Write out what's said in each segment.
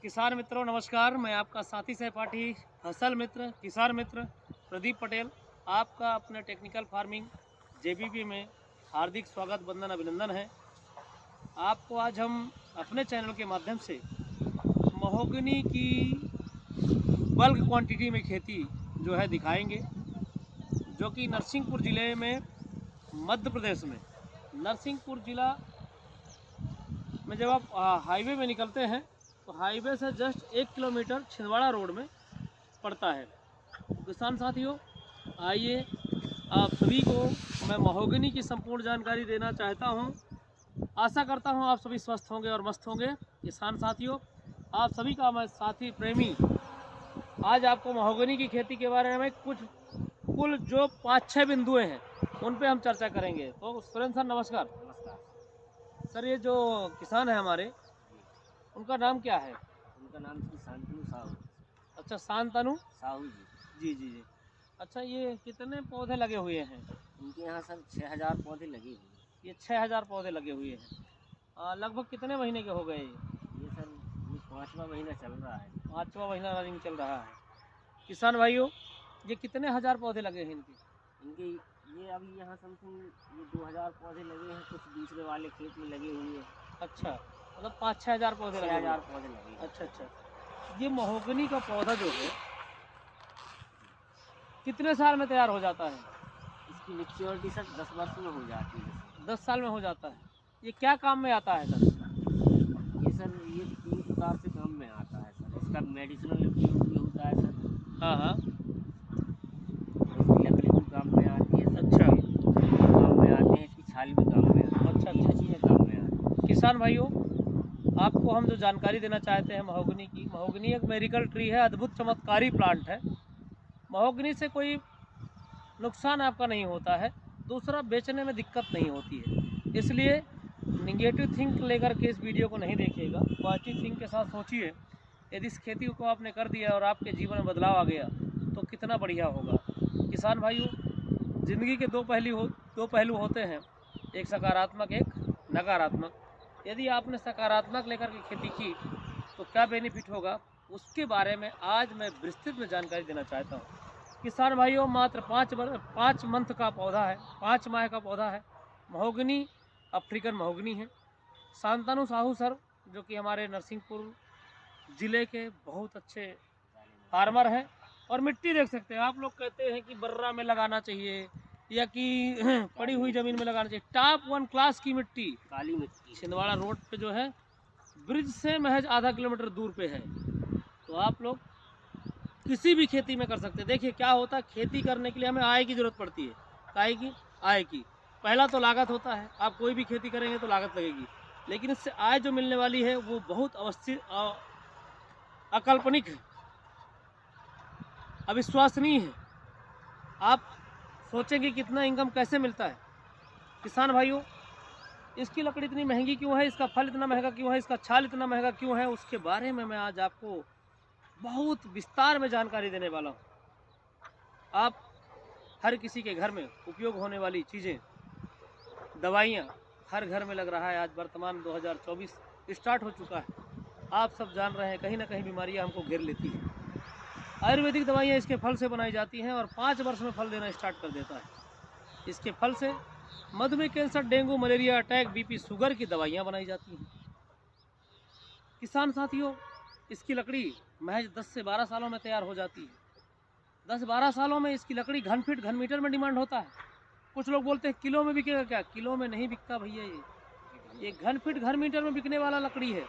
किसान मित्रों नमस्कार। मैं आपका साथी सहपाठी फसल मित्र किसान मित्र प्रदीप पटेल आपका अपने टेक्निकल फार्मिंग जेबीपी में हार्दिक स्वागत वंदन अभिनंदन है। आपको आज हम अपने चैनल के माध्यम से महोगनी की बल्क क्वांटिटी में खेती जो है दिखाएंगे, जो कि नरसिंहपुर ज़िले में मध्य प्रदेश में नरसिंहपुर ज़िला में जब आप हाईवे में निकलते हैं तो हाईवे से जस्ट 1 किलोमीटर छिंदवाड़ा रोड में पड़ता है। तो किसान साथियों, आइए आप सभी को मैं महोगनी की संपूर्ण जानकारी देना चाहता हूं। आशा करता हूं आप सभी स्वस्थ होंगे और मस्त होंगे। किसान साथियों, आप सभी का मैं साथी प्रेमी आज आपको महोगनी की खेती के बारे में कुल जो 5-6 बिंदुएं हैं उन पे हम चर्चा करेंगे। तो सुरेंद्र सर नमस्कार। सर, ये जो किसान है हमारे, उनका नाम क्या है? उनका नाम श्री शांतनु साहू। अच्छा, शांतनु साहू जी। जी जी जी। अच्छा, ये कितने पौधे लगे हुए हैं? उनके यहाँ सर 6000 पौधे लगे हुए हैं। ये 6000 पौधे लगे हुए हैं। लगभग कितने महीने के हो गए ये सर ये 5वां महीना चल रहा है। 5वां महीना रनिंग चल रहा है। किसान भाइयों, ये कितने हजार पौधे लगे हैं इनके ये अभी यहाँ समथिंग ये 2000 पौधे लगे हैं, कुछ दूसरे वाले खेत में लगे हुए हैं। अच्छा, मतलब 5-6 हजार पौधे लगे? 6000 पौधे लगे हैं। अच्छा अच्छा। ये महोगनी का पौधा जो है कितने साल में तैयार हो जाता है? इसकी मैच्योरिटी सर 10 वर्ष में हो जाती है। 10 साल में हो जाता है। ये क्या काम में आता है सर? ये सर ये 3 प्रकार से काम में आता है सर। इसका मेडिसिनल उपयोग भी होता है सर। हाँ हाँ। इसकी लकड़ी भी काम में आती है। अच्छा, काम में आते हैं, इसकी छाल भी काम में आती है। अच्छा तीनों चीज़ें काम में आती हैं। किसान भाइयों, आपको हम जो जानकारी देना चाहते हैं महोगनी की, महोगनी एक मेरिकल ट्री है, अद्भुत चमत्कारी प्लांट है। महोगनी से कोई नुकसान आपका नहीं होता है, दूसरा बेचने में दिक्कत नहीं होती है। इसलिए निगेटिव थिंक लेकर के इस वीडियो को नहीं देखिएगा, पॉजिटिव थिंक के साथ सोचिए। यदि इस खेती को आपने कर दिया और आपके जीवन में बदलाव आ गया तो कितना बढ़िया होगा। किसान भाइयों, ज़िंदगी के दो पहलू होते हैं, एक सकारात्मक एक नकारात्मक। यदि आपने सकारात्मक लेकर के खेती की तो क्या बेनिफिट होगा, उसके बारे में आज मैं विस्तृत में जानकारी देना चाहता हूँ। किसान भाइयों, मात्र 5 मंथ का पौधा है, 5 माह का पौधा है। महोगनी अफ्रीकन महोगनी है। शांतनु साहू सर, जो कि हमारे नरसिंहपुर ज़िले के बहुत अच्छे फार्मर हैं, और मिट्टी देख सकते हैं आप लोग। कहते हैं कि बर्रा में लगाना चाहिए या कि पड़ी हुई ज़मीन में लगाना चाहिए। टॉप 1 क्लास की मिट्टी काली मिट्टी छिंदवाड़ा रोड पे जो है, ब्रिज से महज आधा किलोमीटर दूर पे है। तो आप लोग किसी भी खेती में कर सकते हैं। देखिए क्या होता है, खेती करने के लिए हमें आय की ज़रूरत पड़ती है। काहे की? आय की। पहला तो लागत होता है, आप कोई भी खेती करेंगे तो लागत लगेगी, लेकिन इससे आय जो मिलने वाली है वो बहुत अकाल्पनिक है, अविश्वसनीय है। आप सोचेंगे कितना इनकम कैसे मिलता है। किसान भाइयों, इसकी लकड़ी इतनी महंगी क्यों है, इसका फल इतना महंगा क्यों है, इसका छाल इतना महंगा क्यों है, उसके बारे में मैं आज आपको बहुत विस्तार में जानकारी देने वाला हूँ। आप हर किसी के घर में उपयोग होने वाली चीज़ें, दवाइयाँ हर घर में लग रहा है। आज वर्तमान 2024 स्टार्ट हो चुका है। आप सब जान रहे हैं कहीं ना कहीं बीमारियाँ हमको घेर लेती हैं। आयुर्वेदिक दवाइयाँ इसके फल से बनाई जाती हैं और 5 वर्ष में फल देना स्टार्ट कर देता है। इसके फल से मधुमेह, cancer, dengue, malaria, attack, BP, sugar की दवाइयाँ बनाई जाती हैं। किसान साथियों, इसकी लकड़ी महज 10 से 12 सालों में तैयार हो जाती है। 10-12 सालों में इसकी लकड़ी घन फीट घन मीटर में डिमांड होता है। कुछ लोग बोलते हैं किलो में बिकेगा क्या? किलो में नहीं बिकता भैया, ये घन फीट घन मीटर में बिकने वाला लकड़ी है।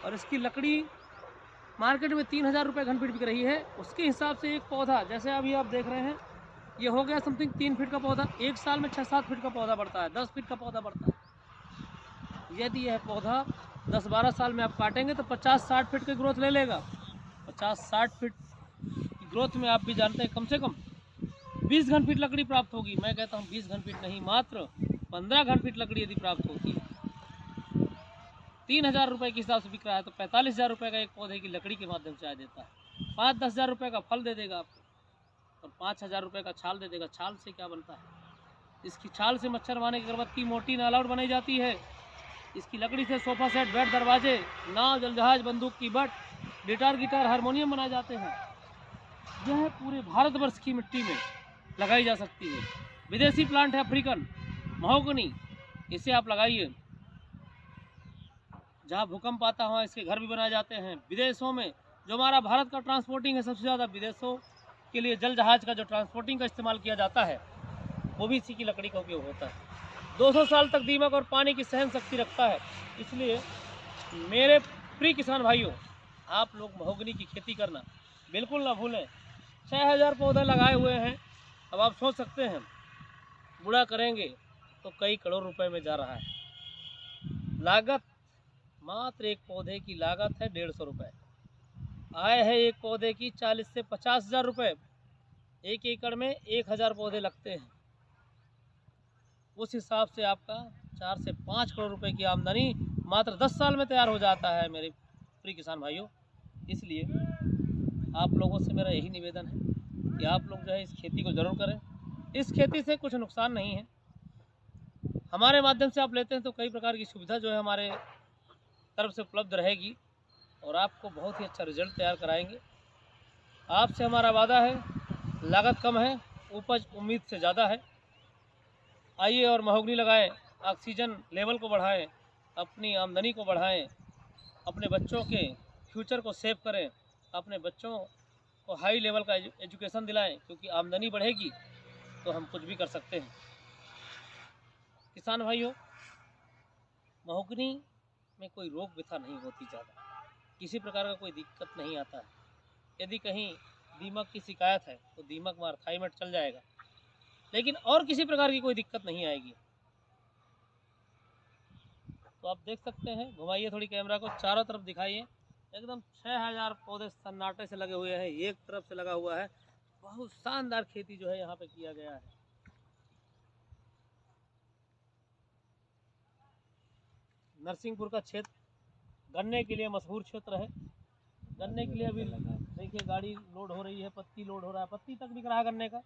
और इसकी लकड़ी मार्केट में 3000 रुपये घन फीट बिक रही है। उसके हिसाब से एक पौधा, जैसे अभी आप देख रहे हैं, ये हो गया समथिंग 3 फीट का पौधा। 1 साल में 6-7 फीट का पौधा बढ़ता है, 10 फीट का पौधा बढ़ता है। यदि यह पौधा 10-12 साल में आप काटेंगे तो 50-60 फीट की ग्रोथ ले लेगा। 50-60 फीट की ग्रोथ में आप भी जानते हैं कम से कम 20 घन फीट लकड़ी प्राप्त होगी। मैं कहता हूँ 20 घन फीट नहीं, मात्र 15 घन फीट लकड़ी यदि प्राप्त होती है। 3000 रुपये के हिसाब से बिक रहा है तो 45,000 रुपये का एक पौधे की लकड़ी के माध्यम से आ देता है। 5-10 हज़ार रुपये का फल दे देगा आपको और 5,000 रुपये का छाल दे देगा। छाल से क्या बनता है? इसकी छाल से मच्छर मारने की अगरबत्ती, मोटी नालाउट बनाई जाती है। इसकी लकड़ी से सोफ़ा सेट, बेड, दरवाजे, नाव, जलजहाज, बंदूक की बट, गिटार हारमोनियम बनाए जाते हैं। यह पूरे भारतवर्ष की मिट्टी में लगाई जा सकती है। विदेशी प्लांट है अफ्रीकन महोगनी, इसे आप लगाइए। जहाँ भूकंप आता है वहाँ इसके घर भी बनाए जाते हैं। विदेशों में जो हमारा भारत का ट्रांसपोर्टिंग है, सबसे ज़्यादा विदेशों के लिए जल जहाज़ का जो ट्रांसपोर्टिंग का इस्तेमाल किया जाता है वो भी इसी की लकड़ी का उपयोग होता है। 200 साल तक दीमक और पानी की सहन शक्ति रखता है। इसलिए मेरे प्रिय किसान भाइयों, आप लोग महोगनी की खेती करना बिल्कुल ना भूलें। 6000 पौधे लगाए हुए हैं। अब आप सोच सकते हैं बुरा करेंगे तो कई करोड़ रुपए में जा रहा है। लागत मात्र एक पौधे की लागत है 150 रुपये। आय है एक पौधे की 40 से 50,000 रुपये। 1 एकड़ में 1000 पौधे लगते हैं। उस हिसाब से आपका 4 से 5 करोड़ रुपए की आमदनी मात्र 10 साल में तैयार हो जाता है मेरे प्रिय किसान भाइयों। इसलिए आप लोगों से मेरा यही निवेदन है कि आप लोग जो है इस खेती को ज़रूर करें। इस खेती से कुछ नुकसान नहीं है। हमारे माध्यम से आप लेते हैं तो कई प्रकार की सुविधा जो है हमारे तरफ से उपलब्ध रहेगी और आपको बहुत ही अच्छा रिजल्ट तैयार कराएंगे। आपसे हमारा वादा है, लागत कम है, उपज उम्मीद से ज़्यादा है। आइए और महोगनी लगाएं, ऑक्सीजन लेवल को बढ़ाएं, अपनी आमदनी को बढ़ाएं, अपने बच्चों के फ्यूचर को सेव करें, अपने बच्चों को हाई लेवल का एजुकेशन दिलाएं, क्योंकि आमदनी बढ़ेगी तो हम कुछ भी कर सकते हैं। किसान भाइयों, महोगनी में कोई रोग व्यथा नहीं होती ज़्यादा, किसी प्रकार का कोई दिक्कत नहीं आता है। यदि कहीं दीमक की शिकायत है तो दीमक मार थाइमेट चल जाएगा, लेकिन और किसी प्रकार की कोई दिक्कत नहीं आएगी। तो आप देख सकते हैं, घुमाइए थोड़ी कैमरा को, चारों तरफ दिखाइए। एकदम 6000 पौधे सन्नाटे से लगे हुए हैं, एक तरफ से लगा हुआ है। बहुत शानदार खेती जो है यहाँ पे किया गया है। नरसिंहपुर का क्षेत्र गन्ने के लिए मशहूर क्षेत्र है। गन्ने के लिए अभी देखिए गाड़ी लोड हो रही है, पत्ती लोड हो रहा है, पत्ती तक बिक रहा है गन्ने का।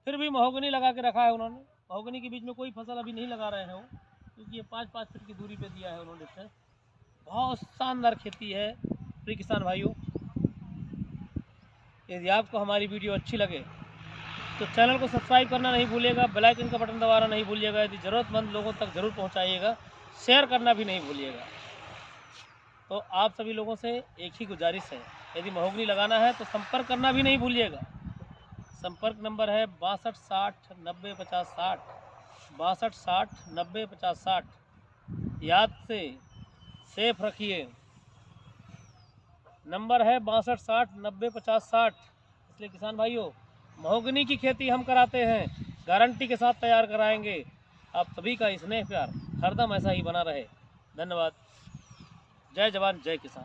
फिर भी महोगनी लगा के रखा है उन्होंने। महोगनी के बीच में कोई फसल अभी नहीं लगा रहे हैं वो, क्योंकि ये 5-5 फीट की दूरी पे दिया है उन्होंने। बहुत शानदार खेती है प्रिय किसान भाइयों। यदि आपको हमारी वीडियो अच्छी लगे तो चैनल को सब्सक्राइब करना नहीं भूलिएगा, बेल आइकन का बटन दबाना नहीं भूलिएगा। यदि ज़रूरतमंद लोगों तक ज़रूर पहुंचाइएगा, शेयर करना भी नहीं भूलिएगा। तो आप सभी लोगों से एक ही गुजारिश है, यदि महोगनी लगाना है तो संपर्क करना भी नहीं भूलिएगा। संपर्क नंबर है 62 60 90 50 60, 62 60 90 50 60। याद से सेफ रखिए। नंबर है 62 60 90 50 60। इसलिए किसान भाइयों, महोगनी की खेती हम कराते हैं, गारंटी के साथ तैयार कराएंगे। आप सभी का स्नेह प्यार हरदम ऐसा ही बना रहे। धन्यवाद। जय जवान जय किसान।